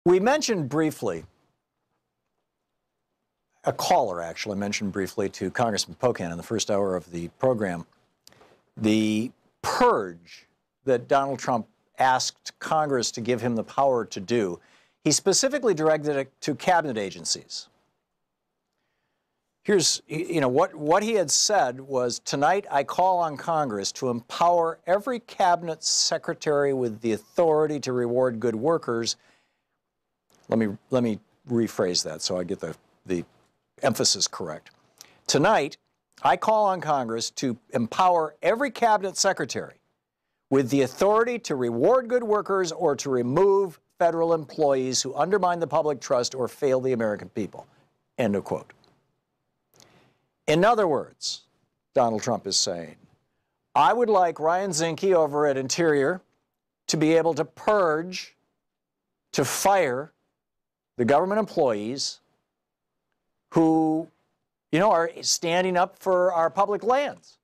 We mentioned briefly, a caller actually mentioned briefly to Congressman Pocan in the first hour of the program, the purge that Donald Trump asked Congress to give him the power to do. He specifically directed it to cabinet agencies. Here's, what he had said was, tonight I call on Congress to empower every cabinet secretary with the authority to reward good workers. Let me rephrase that so I get the emphasis correct. Tonight, I call on Congress to empower every cabinet secretary with the authority to reward good workers or to remove federal employees who undermine the public trust or fail the American people. End of quote. In other words, Donald Trump is saying, I would like Ryan Zinke over at Interior to be able to purge, to fire the government employees who, are standing up for our public lands.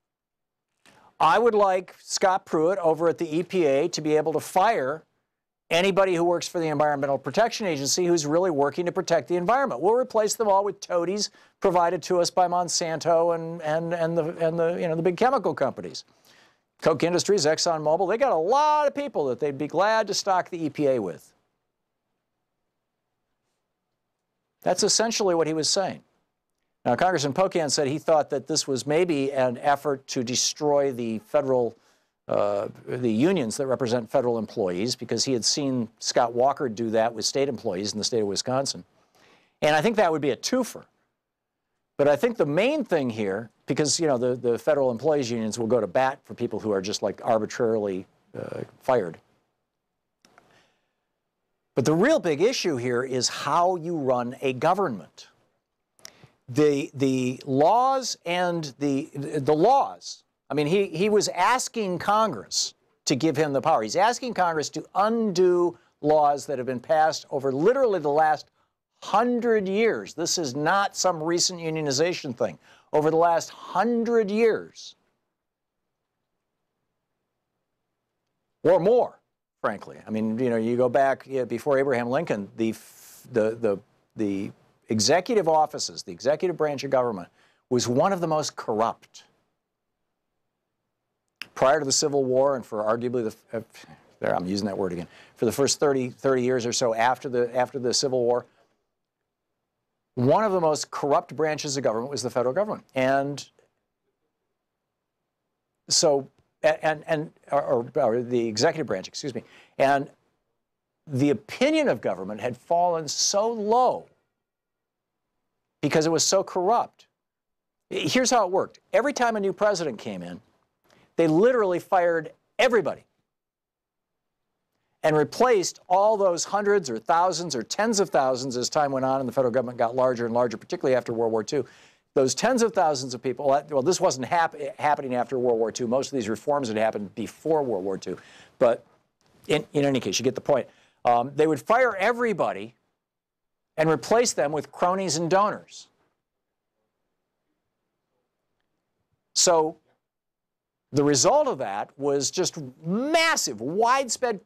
I would like Scott Pruitt over at the EPA to be able to fire anybody who works for the Environmental Protection Agency who's really working to protect the environment. We'll replace them all with toadies provided to us by Monsanto and the big chemical companies. Koch Industries, ExxonMobil, they got a lot of people that they'd be glad to stock the EPA with. That's essentially what he was saying. Now, Congressman Pocan said he thought that this was maybe an effort to destroy the the unions that represent federal employees, because he had seen Scott Walker do that with state employees in the state of Wisconsin. And I think that would be a twofer. But I think the main thing here, because, the federal employees unions will go to bat for people who are just like arbitrarily fired. But the real big issue here is how you run a government. The laws and the laws. I mean, he was asking Congress to give him the power. He's asking Congress to undo laws that have been passed over literally the last 100 years. This is not some recent unionization thing. Over the last 100 years, or more, frankly. I mean, you go back before Abraham Lincoln, the executive offices, the executive branch of government, was one of the most corrupt. Prior to the Civil War, and for arguably I'm using that word again, for the first 30 years or so after the Civil War, one of the most corrupt branches of government was the federal government. And so, or the executive branch, excuse me. And the opinion of government had fallen so low because it was so corrupt. Here's how it worked. Every time a new president came in, they literally fired everybody and replaced all those hundreds or thousands or tens of thousands as time went on and the federal government got larger and larger, particularly after World War II. Those tens of thousands of people, well, this wasn't happening after World War II. Most of these reforms had happened before World War II. But in any case, you get the point. They would fire everybody and replace them with cronies and donors. So the result of that was just massive, widespread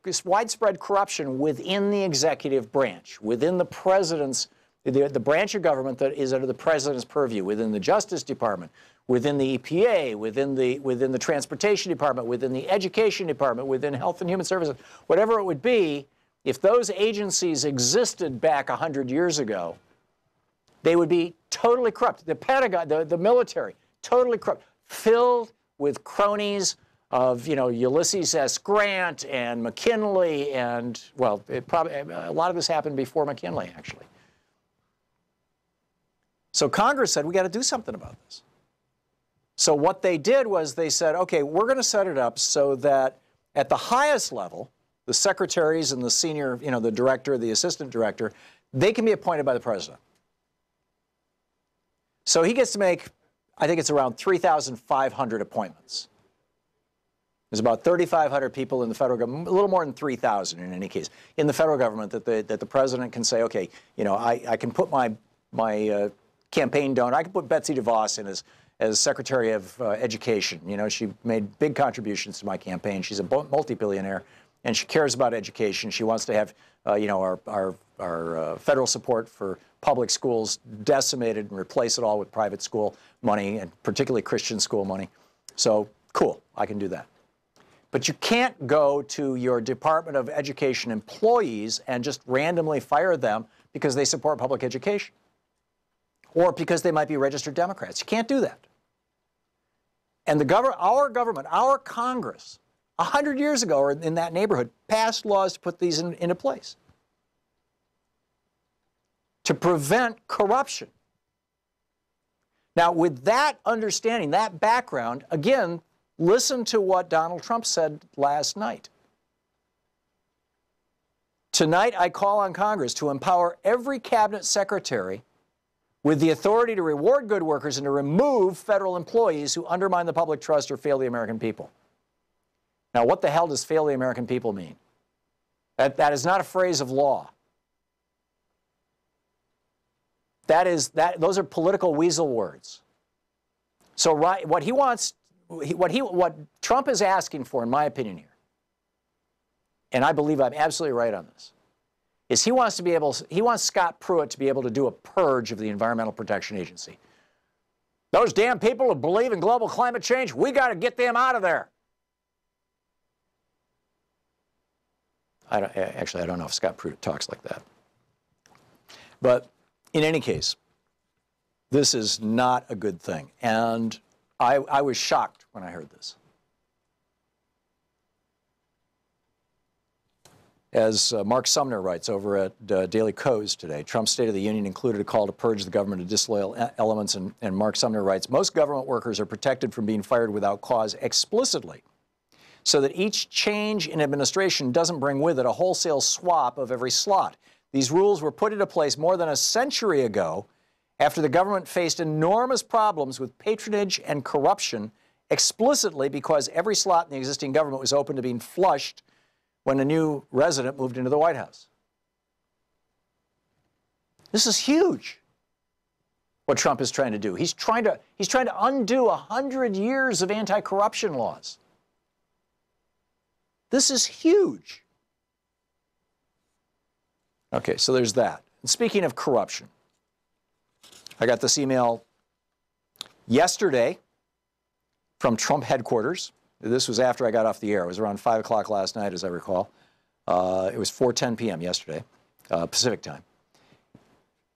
corruption within the executive branch, within the president's, the branch of government that is under the president's purview, within the Justice Department, within the EPA, within the Transportation Department, within the Education Department, within Health and Human Services, whatever it would be. If those agencies existed back 100 years ago, they would be totally corrupt. The Pentagon, the military, totally corrupt, filled with cronies of, Ulysses S. Grant and McKinley and, well, a lot of this happened before McKinley, actually. So Congress said, we got to do something about this. So what they did was they said, okay, we're going to set it up so that at the highest level, the secretaries and the senior, the director, the assistant director, they can be appointed by the president. So he gets to make, I think it's around 3,500 appointments. There's about 3,500 people in the federal government, a little more than 3,000 in any case, in the federal government that the president can say, okay, I can put my campaign donor, I can put Betsy DeVos in as Secretary of Education. She made big contributions to my campaign. She's a multi-billionaire. and she cares about education. She wants to have, you know, our federal support for public schools decimated and replace it all with private school money, and particularly Christian school money. So, cool, I can do that. But you can't go to your Department of Education employees and just randomly fire them because they support public education or because they might be registered Democrats. You can't do that. And our government, our Congress, 100 years ago or in that neighborhood, passed laws to put these into place to prevent corruption. Now, with that understanding, that background, again, listen to what Donald Trump said last night. Tonight, I call on Congress to empower every cabinet secretary with the authority to reward good workers and to remove federal employees who undermine the public trust or fail the American people. Now, what the hell does fail the American people mean? That is not a phrase of law. Those are political weasel words. So what Trump is asking for, in my opinion here, and I believe I'm absolutely right on this, is he wants Scott Pruitt to be able to do a purge of the Environmental Protection Agency. Those damn people who believe in global climate change, we got to get them out of there. Actually, I don't know if Scott Pruitt talks like that. But in any case, this is not a good thing. And I was shocked when I heard this. As Mark Sumner writes over at Daily Kos today, Trump's State of the Union included a call to purge the government of disloyal elements, and Mark Sumner writes, most government workers are protected from being fired without cause explicitly, so that each change in administration doesn't bring with it a wholesale swap of every slot. These rules were put into place more than a century ago after the government faced enormous problems with patronage and corruption explicitly because every slot in the existing government was open to being flushed when a new resident moved into the White House. This is huge, what Trump is trying to do. He's trying to undo 100 years of anti-corruption laws. This is huge. Okay, so there's that. And speaking of corruption, I got this email yesterday from Trump headquarters. This was after I got off the air. It was around 5 o'clock last night, as I recall. It was 4:10 p.m. yesterday, Pacific time.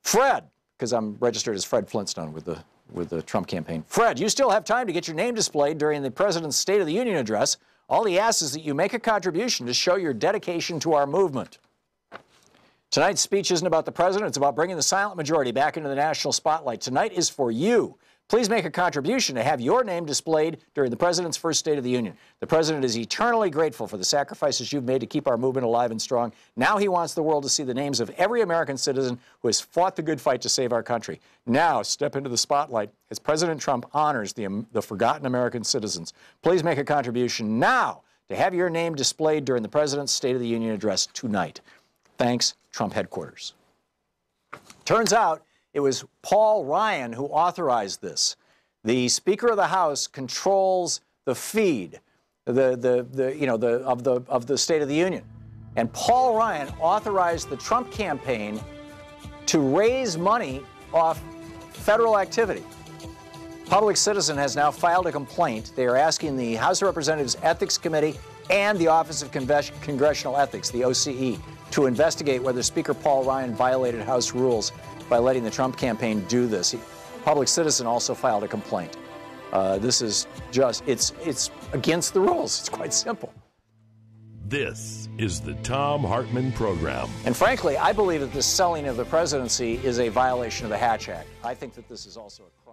Fred, because I'm registered as Fred Flintstone with the Trump campaign. Fred, you still have time to get your name displayed during the President's State of the Union address. All he asks is that you make a contribution to show your dedication to our movement. Tonight's speech isn't about the president. It's about bringing the silent majority back into the national spotlight. Tonight is for you. Please make a contribution to have your name displayed during the President's first State of the Union. The President is eternally grateful for the sacrifices you've made to keep our movement alive and strong. Now he wants the world to see the names of every American citizen who has fought the good fight to save our country. Now step into the spotlight as President Trump honors the forgotten American citizens. Please make a contribution now to have your name displayed during the President's State of the Union address tonight. Thanks, Trump headquarters. Turns out it was Paul Ryan who authorized this. The Speaker of the House controls the feed of the State of the Union. And Paul Ryan authorized the Trump campaign to raise money off federal activity. Public Citizen has now filed a complaint. They are asking the House of Representatives Ethics Committee and the Office of Congressional Ethics, the OCE, to investigate whether Speaker Paul Ryan violated House rules by letting the Trump campaign do this. Public Citizen also filed a complaint. This is just, it's against the rules. It's quite simple. This is the Thom Hartmann Program. And frankly, I believe that this selling of the presidency is a violation of the Hatch Act. I think that this is also a